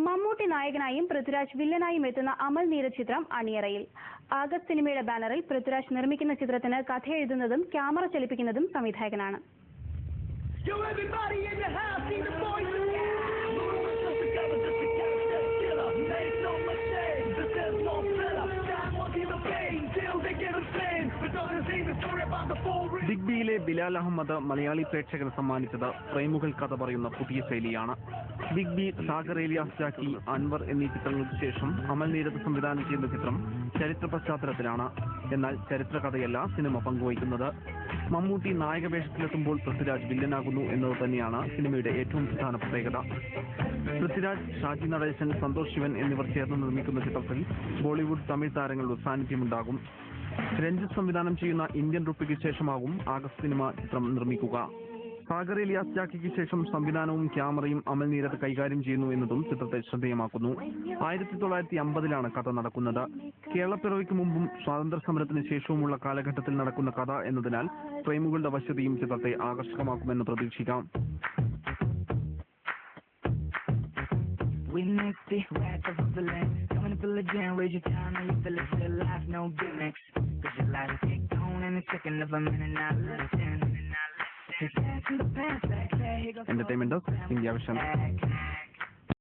മമ്മൂട്ടി നായകനായും പൃഥ്വിരാജ് വില്ലനായും എത്തുന്ന അമൽ നീരദ് ചിത്രം അണിയറയിൽ. ആഗസ്റ്റ് സിനിമയുടെ ബാനറിൽ പൃഥ്വിരാജ് നിർമ്മിക്കുന്ന ചിത്രത്തിന് കഥ എഴുതുന്നതും ക്യാമറ ചലിപ്പിക്കുന്നതും സംവിധായകനാണ്. ബിഗ് ബിയിലെ ബിലാൽ അഹമ്മദ് മലയാളി പ്രേക്ഷകന് സമ്മാനിച്ചത് പ്രേമുകൾ കഥ പറയുന്ന പുതിയ ശൈലിയാണ്. ബിഗ് ബി, സാഗർ ഏലിയാസ് ജാക്കി, അൻവർ എന്നീ ചിത്രങ്ങൾക്ക് ശേഷം അമൽ നീരദ് സംവിധാനം ചെയ്യുന്ന ചിത്രം ചരിത്ര പശ്ചാത്തലത്തിലാണ്. എന്നാൽ ചരിത്ര കഥയല്ല സിനിമ പങ്കുവയ്ക്കുന്നത്. മമ്മൂട്ടി നായക വേഷത്തിലെത്തുമ്പോൾ പൃഥ്വിരാജ് വില്ലനാകുന്നു എന്നത് തന്നെയാണ് സിനിമയുടെ ഏറ്റവും പ്രധാന പ്രത്യേകത. പൃഥ്വിരാജ്, ഷാജി നടേശൻ, സന്തോഷ് ശിവൻ എന്നിവർ ചേർന്ന് നിർമ്മിക്കുന്ന ചിത്രത്തിൽ ബോളിവുഡ്, തമിഴ് താരങ്ങളുടെ സാന്നിധ്യമുണ്ടാകും. രഞ്ജിത്ത് സംവിധാനം ചെയ്യുന്ന ഇന്ത്യൻ റുപ്പിക്ക് ശേഷമാകും ആഗസ്റ്റ് സിനിമ ചിത്രം നിർമ്മിക്കുക. സാഗർ ഏലിയാസ് ജാക്കിക്ക് ശേഷം സംവിധാനവും ക്യാമറയും അമൽ നീരദ് കൈകാര്യം ചെയ്യുന്നു എന്നതും ചിത്രത്തെ ശ്രദ്ധേയമാക്കുന്നു. 1950-ലാണ് കഥ നടക്കുന്നത്. കേരളപ്പിറവിക്ക് മുമ്പും സ്വാതന്ത്ര്യ സമരത്തിന് ശേഷവുമുള്ള കാലഘട്ടത്തിൽ നടക്കുന്ന കഥ എന്നതിനാൽ പ്രേമികളുടെ വശ്യതയും ചിത്രത്തെ ആകർഷകമാക്കുമെന്ന് പ്രതീക്ഷിക്കാം. We make the wrath of a villain. Coming up a jam, raise your town, now you feel it, feel alive, no gimmicks. Cause your life take down in a second of a minute, not listen. Take that to the past, like that, here goes Entertainment Desk, India Vision.